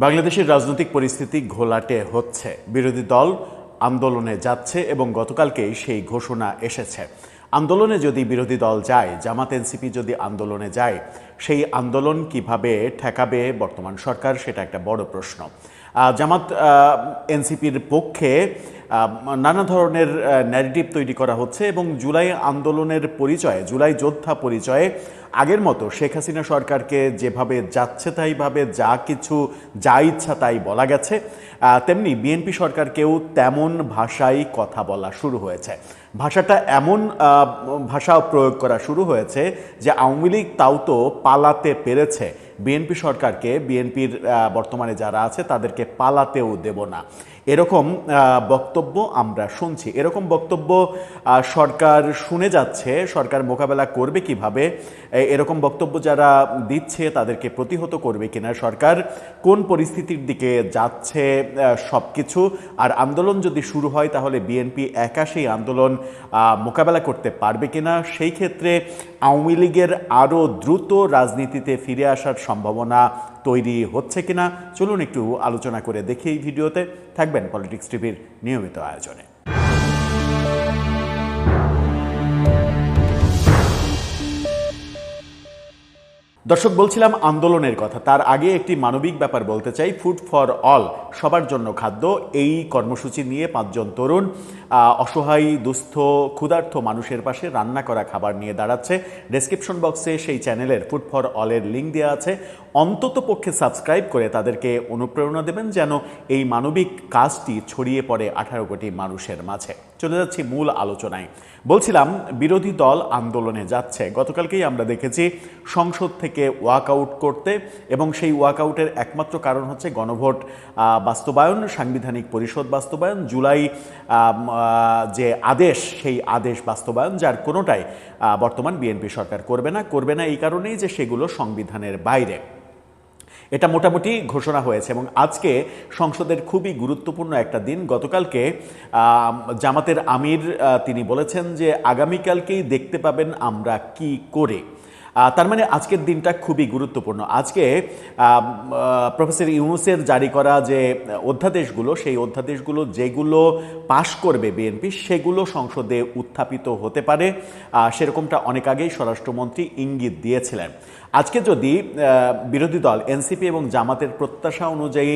বাংলাদেশের রাজনৈতিক পরিস্থিতি ঘোলাটে হচ্ছে। বিরোধী দল আন্দোলনে যাচ্ছে এবং গতকালকেই সেই ঘোষণা এসেছে। আন্দোলনে যদি বিরোধী দল যায়, জামাত এনসিপি যদি আন্দোলনে যায়, সেই আন্দোলন কিভাবে ঠেকাবে বর্তমান সরকার, সেটা একটা বড় প্রশ্ন। জামাত এনসিপির পক্ষে নানা ধরনের ন্যারেটিভ তৈরি করা হচ্ছে এবং জুলাই আন্দোলনের পরিচয়ে, জুলাই যোদ্ধা পরিচয়ে আগের মতো শেখ হাসিনা সরকারকে যেভাবে যাচ্ছে তাইভাবে যা ইচ্ছা তাই বলা গেছে, তেমনি বিএনপি সরকারকেও তেমন ভাষায় কথা বলা শুরু হয়েছে। ভাষাটা এমন ভাষা প্রয়োগ করা শুরু হয়েছে যে আওয়ামী লীগ তাও তো পালাতে পেরেছে, বিএনপি সরকারকে, বিএনপির বর্তমানে যারা আছে তাদেরকে পালাতেও দেব না, এরকম বক্তব্য আমরা শুনছি। এরকম বক্তব্য সরকার শুনে যাচ্ছে, সরকার মোকাবেলা করবে কিভাবে, এরকম বক্তব্য যারা দিচ্ছে তাদেরকে প্রতিহত করবে কিনা, সরকার কোন পরিস্থিতির দিকে যাচ্ছে, সব কিছু। আর আন্দোলন যদি শুরু হয় তাহলে বিএনপি একা সেই আন্দোলন মোকাবেলা করতে পারবে কিনা, সেই ক্ষেত্রে আওয়ামী লীগের আরও দ্রুত রাজনীতিতে ফিরে আসার সম্ভাবনা তৈরি হচ্ছে কিনা, চলুন একটু আলোচনা করে দেখি এই ভিডিওতে। থাকবেন পলিটিক্স টিভির নিয়মিত আয়োজনে। দর্শক, বলছিলাম আন্দোলনের কথা, তার আগে একটি মানবিক ব্যাপার বলতে চাই। ফুড ফর অল, সবার জন্য খাদ্য, এই কর্মসূচি নিয়ে 5 জন তরুণ অসহায়, দুস্থ, ক্ষুধার্ত মানুষের পাশে রান্না করা খাবার নিয়ে দাঁড়াচ্ছে। ডেসক্রিপশন বক্সে সেই চ্যানেলের ফুড ফর অলের লিঙ্ক দেওয়া আছে। অন্তত পক্ষে সাবস্ক্রাইব করে তাদেরকে অনুপ্রেরণা দেবেন যেন এই মানবিক কাজটি ছড়িয়ে পড়ে 18 কোটি মানুষের মাঝে। চলে যাচ্ছি মূল আলোচনায়। বলছিলাম বিরোধী দল আন্দোলনে যাচ্ছে। গতকালকেই আমরা দেখেছি সংসদ থেকে ওয়াকআউট করতে, এবং সেই ওয়াকআউটের একমাত্র কারণ হচ্ছে গণভোট বাস্তবায়ন, সাংবিধানিক পরিষদ বাস্তবায়ন, জুলাই যে আদেশ, সেই আদেশ বাস্তবায়ন, যার কোনোটাই বর্তমান বিএনপি সরকার করবে না এই কারণেই যে সেগুলো সংবিধানের বাইরে। এটা মোটামুটি ঘোষণা হয়েছে এবং আজকে সংসদের খুবই গুরুত্বপূর্ণ একটা দিন। গতকালকে জামাতের আমির তিনি বলেছেন যে আগামীকালকেই দেখতে পাবেন আমরা কি করে। তার মানে আজকের দিনটা খুবই গুরুত্বপূর্ণ। আজকে প্রফেসর ইউনূসের জারি করা যে অধ্যাদেশগুলো, সেই অধ্যাদেশগুলো যেগুলো পাশ করবে বিএনপি, সেগুলো সংসদে উত্থাপিত হতে পারে, সেরকমটা অনেক আগেই স্বরাষ্ট্রমন্ত্রী ইঙ্গিত দিয়েছিলেন। আজকে যদি বিরোধী দল এনসিপি এবং জামাতের প্রত্যাশা অনুযায়ী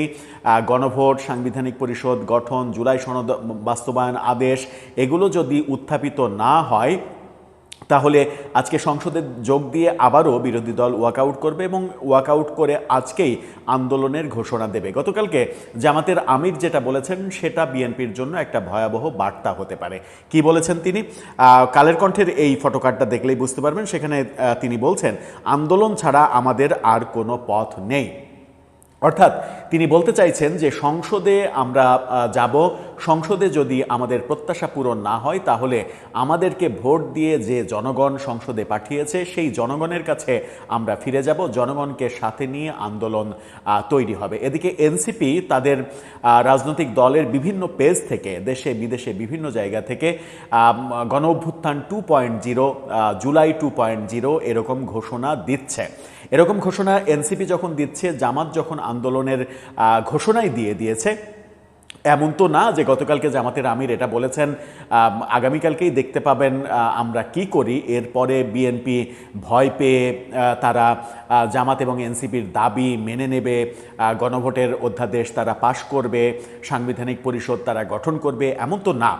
গণভোট, সাংবিধানিক পরিষদ গঠন, জুলাই সনদ বাস্তবায়ন আদেশ, এগুলো যদি উত্থাপিত না হয়, তাহলে আজকে সংসদে যোগ দিয়ে আবারও বিরোধী দল ওয়াকআউট করবে এবং ওয়াকআউট করে আজকেই আন্দোলনের ঘোষণা দেবে। গতকালকে জামাতের আমির যেটা বলেছেন সেটা বিএনপির জন্য একটা ভয়াবহ বার্তা হতে পারে। কি বলেছেন তিনি? কালের কণ্ঠের এই ফটোকার্ডটা দেখলেই বুঝতে পারবেন। সেখানে তিনি বলছেন, আন্দোলন ছাড়া আমাদের আর কোনো পথ নেই। অর্থাৎ তিনি বলতে চাইছেন যে সংসদে আমরা যাব, সংসদে যদি আমাদের প্রত্যাশা পূরণ না হয় তাহলে আমাদেরকে ভোট দিয়ে যে জনগণ সংসদে পাঠিয়েছে সেই জনগণের কাছে আমরা ফিরে যাব, জনগণকে সাথে নিয়ে আন্দোলন তৈরি হবে। এদিকে এনসিপি তাদের রাজনৈতিক দলের বিভিন্ন পেজ থেকে দেশে বিদেশে বিভিন্ন জায়গা থেকে গণ অভ্যুত্থান 2.0, জুলাই 2.0 এরকম ঘোষণা দিচ্ছে। এরকম ঘোষণা এনসিপি যখন দিচ্ছে, জামাত যখন আন্দোলনের ঘোষণাই দিয়ে দিয়েছে, এমন তো না যে গতকালকে জামাতের আমির এটা বলেছেন আগামীকালকেই দেখতে পাবেন আমরা কি করি, এরপরে বিএনপি ভয় পেয়ে তারা জামাত এবং এনসিপির দাবি মেনে নেবে, গণভোটের অধ্যাদেশ তারা পাশ করবে, সাংবিধানিক পরিষদ তারা গঠন করবে, এমন তো না।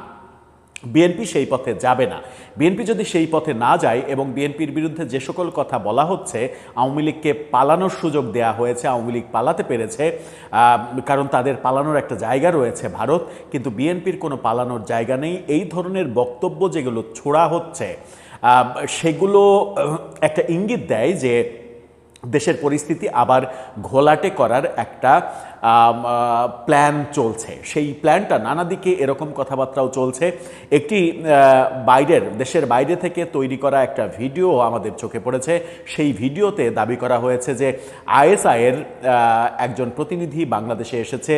বিএনপি সেই পথে যাবে না। বিএনপি যদি সেই পথে না যায় এবং বিএনপির বিরুদ্ধে যে সকল কথা বলা হচ্ছে, আওয়ামী লীগকে পালানোর সুযোগ দেয়া হয়েছে, আওয়ামী লীগ পালাতে পেরেছে কারণ তাদের পালানোর একটা জায়গা রয়েছে ভারত, কিন্তু বিএনপির কোনো পালানোর জায়গা নেই, এই ধরনের বক্তব্য যেগুলো ছোড়া হচ্ছে সেগুলো একটা ইঙ্গিত দেয় যে দেশের পরিস্থিতি আবার ঘোলাটে করার একটা প্ল্যান চলছে। সেই প্ল্যানটা নানা দিকে এরকম কথাবার্তাও চলছে। একটি দেশের বাইরে থেকে তৈরি করা একটা ভিডিও আমাদের চোখে পড়েছে। সেই ভিডিওতে দাবি করা হয়েছে যে আইএসআইয়ের একজন প্রতিনিধি বাংলাদেশে এসেছে,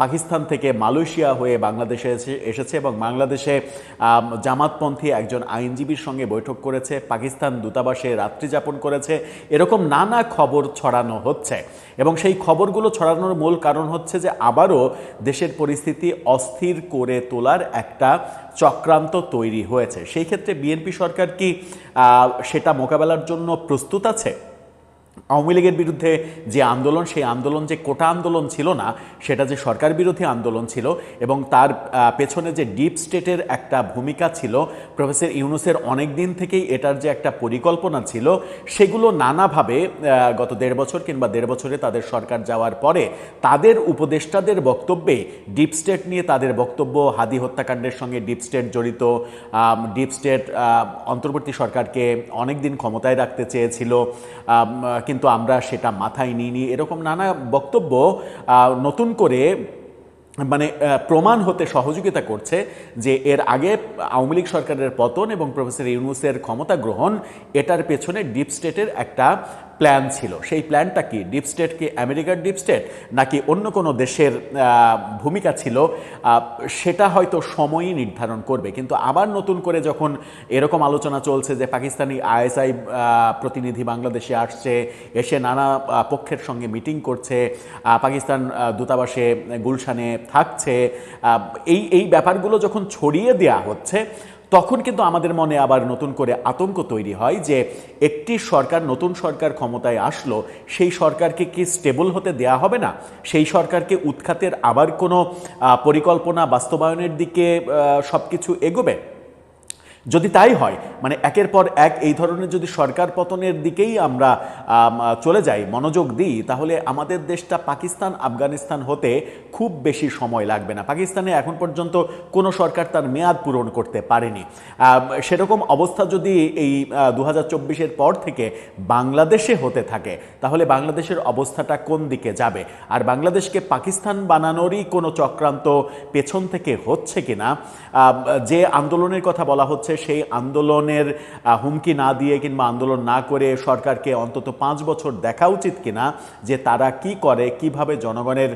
পাকিস্তান থেকে মালয়েশিয়া হয়ে বাংলাদেশে এসেছে এবং বাংলাদেশে জামাতপন্থী একজন আইনজীবীর সঙ্গে বৈঠক করেছে, পাকিস্তান দূতাবাসে রাত্রি যাপন করেছে, এরকম এরকম নানা খবর ছড়ানো হচ্ছে এবং সেই খবরগুলো ছড়ানোর মূল কারণ হচ্ছে যে আবারও দেশের পরিস্থিতি অস্থির করে তোলার একটা চক্রান্ত তৈরি হয়েছে। সেই ক্ষেত্রে বিএনপি সরকার কি সেটা মোকাবেলার জন্য প্রস্তুত আছে? আওয়ামী লীগের বিরুদ্ধে যে আন্দোলন, সেই আন্দোলন যে কোটা আন্দোলন ছিল না, সেটা যে সরকার বিরোধী আন্দোলন ছিল এবং তার পেছনে যে ডিপ স্টেটের একটা ভূমিকা ছিল, প্রফেসর ইউনূসের অনেক দিন থেকেই এটার যে একটা পরিকল্পনা ছিল, সেগুলো নানাভাবে গত 1.5 বছর কিংবা 1.5 বছরে তাদের সরকার যাওয়ার পরে তাদের উপদেষ্টাদের বক্তব্যে ডিপ স্টেট নিয়ে তাদের বক্তব্য, হাদি হত্যাকাণ্ডের সঙ্গে ডিপ স্টেট জড়িত, ডিপ স্টেট অন্তর্বর্তী সরকারকে অনেক দিন ক্ষমতায় রাখতে চেয়েছিল কিন্তু আমরা সেটা মাথায় নিইনি, এরকম নানা বক্তব্য নতুন করে মানে প্রমাণ হতে সহযোগিতা করছে যে এর আগে আওয়ামী লীগ সরকারের পতন এবং প্রফেসর ইউনূসের ক্ষমতা গ্রহণ, এটার পেছনে ডিপ স্টেটের একটা প্ল্যান ছিল। সেই প্ল্যানটা কি? ডিপ স্টেট কি আমেরিকার ডিপ স্টেট নাকি অন্য কোনো দেশের ভূমিকা ছিল, সেটা হয়তো সময়ই নির্ধারণ করবে। কিন্তু আবার নতুন করে যখন এরকম আলোচনা চলছে যে পাকিস্তানি আইএসআই প্রতিনিধি বাংলাদেশে আসছে, এসে নানা পক্ষের সঙ্গে মিটিং করছে, পাকিস্তান দূতাবাসে গুলশানে থাকছে, এই ব্যাপারগুলো যখন ছড়িয়ে দেয়া হচ্ছে, তখন কিন্তু আমাদের মনে আবার নতুন করে আতঙ্ক তৈরি হয় যে একটি সরকার, নতুন সরকার ক্ষমতায় আসলো, সেই সরকারকে কি স্টেবল হতে দেয়া হবে না? সেই সরকারকে উৎখাতের আবার কোনো পরিকল্পনা বাস্তবায়নের দিকে সব কিছু এগোবে? যদি তাই হয়, মানে একের পর এক এই ধরনের যদি সরকার পতনের দিকেই আমরা চলে যাই, মনোযোগ দিই, তাহলে আমাদের দেশটা পাকিস্তান আফগানিস্তান হতে খুব বেশি সময় লাগবে না। পাকিস্তানে এখন পর্যন্ত কোনো সরকার তার মেয়াদ পূরণ করতে পারেনি। সেরকম অবস্থা যদি এই 2024-এর পর থেকে বাংলাদেশে হতে থাকে, তাহলে বাংলাদেশের অবস্থাটা কোন দিকে যাবে? আর বাংলাদেশকে পাকিস্তান বানানোরই কোনো চক্রান্ত পেছন থেকে হচ্ছে কিনা, যে আন্দোলনের কথা বলা হচ্ছে সেই আন্দোলনের হুমকি না দিয়ে কিংবা আন্দোলন না করে সরকারকে অন্তত 5 বছর দেখা উচিত কিনা যে তারা কি করে, কিভাবে জনগণের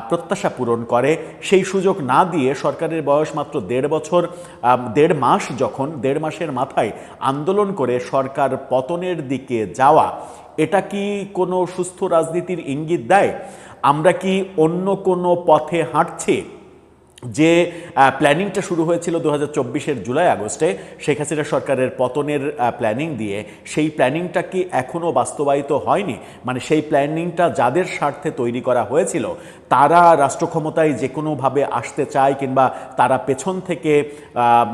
প্রত্যাশা পূরণ করে, সেই সুযোগ না দিয়ে সরকারের বয়স মাত্র 1.5 বছর, 1.5 মাস, যখন 1.5 মাসের মাথায় আন্দোলন করে সরকার পতনের দিকে যাওয়া, এটা কি কোনো সুস্থ রাজনীতির ইঙ্গিত দেয়? আমরা কি অন্য কোনো পথে হাঁটছি? যে প্ল্যানিংটা শুরু হয়েছিল 2024-এর জুলাই আগস্টে শেখ হাসিনা সরকারের পতনের প্ল্যানিং দিয়ে, সেই প্ল্যানিংটা কি এখনও বাস্তবায়িত হয়নি? মানে সেই প্ল্যানিংটা যাদের স্বার্থে তৈরি করা হয়েছিল, তারা রাষ্ট্র ক্ষমতায় যে কোনোভাবে আসতে চায় কিংবা তারা পেছন থেকে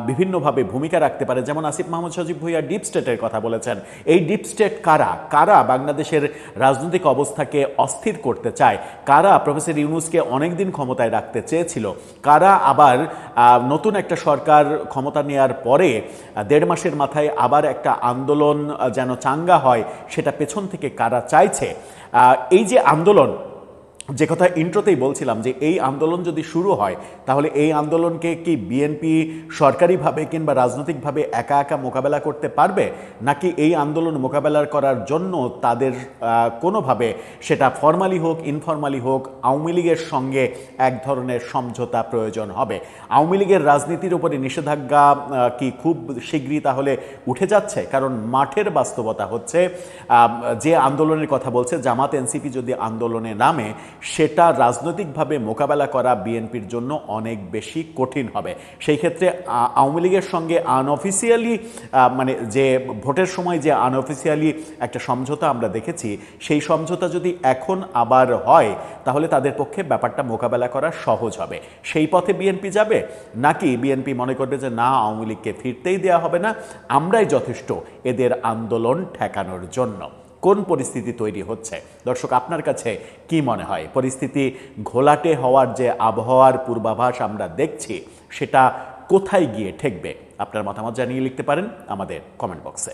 বিভিন্নভাবে ভূমিকা রাখতে পারে। যেমন আসিফ মাহমুদ সজীব ভুঁইয়া ডিপ স্টেটের কথা বলেছেন। এই ডিপ স্টেট কারা? কারা বাংলাদেশের রাজনৈতিক অবস্থাকে অস্থির করতে চায়? কারা প্রফেসর ইউনূসকে অনেকদিন ক্ষমতায় রাখতে চেয়েছিল? কারা আবার নতুন একটা সরকার ক্ষমতা নেওয়ার পরে 1.5 মাসের মাথায় আবার একটা আন্দোলন যেন চাঙ্গা হয়, সেটা পেছন থেকে কারা চাইছে? এই যে আন্দোলন, যে কথা ইন্ট্রোতেই বলছিলাম যে এই আন্দোলন যদি শুরু হয়, তাহলে এই আন্দোলনকে কি বিএনপি সরকারিভাবে কিংবা রাজনৈতিকভাবে একা একা মোকাবেলা করতে পারবে, নাকি এই আন্দোলন মোকাবেলা করার জন্য তাদের কোনোভাবে, সেটা ফরমালি হোক ইনফরমালি হোক, আওয়ামী লীগের সঙ্গে এক ধরনের সমঝোতা প্রয়োজন হবে? আওয়ামী লীগের রাজনীতির উপরে নিষেধাজ্ঞা কি খুব শীঘ্রই তাহলে উঠে যাচ্ছে? কারণ মাঠের বাস্তবতা হচ্ছে, যে আন্দোলনের কথা বলছে জামাত এনসিপি যদি আন্দোলনে নামে, সেটা রাজনৈতিকভাবে মোকাবেলা করা বিএনপির জন্য অনেক বেশি কঠিন হবে। সেই ক্ষেত্রে আওয়ামী লীগের সঙ্গে আনঅফিসিয়ালি, মানে যে ভোটের সময় যে আনঅফিসিয়ালি একটা সমঝোতা আমরা দেখেছি, সেই সমঝোতা যদি এখন আবার হয়, তাহলে তাদের পক্ষে ব্যাপারটা মোকাবেলা করা সহজ হবে। সেই পথে বিএনপি যাবে, নাকি বিএনপি মনে করবে যে না, আওয়ামী লীগকে ফিরতেই দেওয়া হবে না, আমরাই যথেষ্ট এদের আন্দোলন ঠেকানোর জন্য? কোন পরিস্থিতি তৈরি হচ্ছে? দর্শক, আপনার কাছে কি মনে হয়? পরিস্থিতি ঘোলাটে হওয়ার যে আবহাওয়ার পূর্বাভাস আমরা দেখছি, সেটা কোথায় গিয়ে ঠেকবে? আপনার মতামত জানিয়ে লিখতে পারেন আমাদের কমেন্ট বক্সে।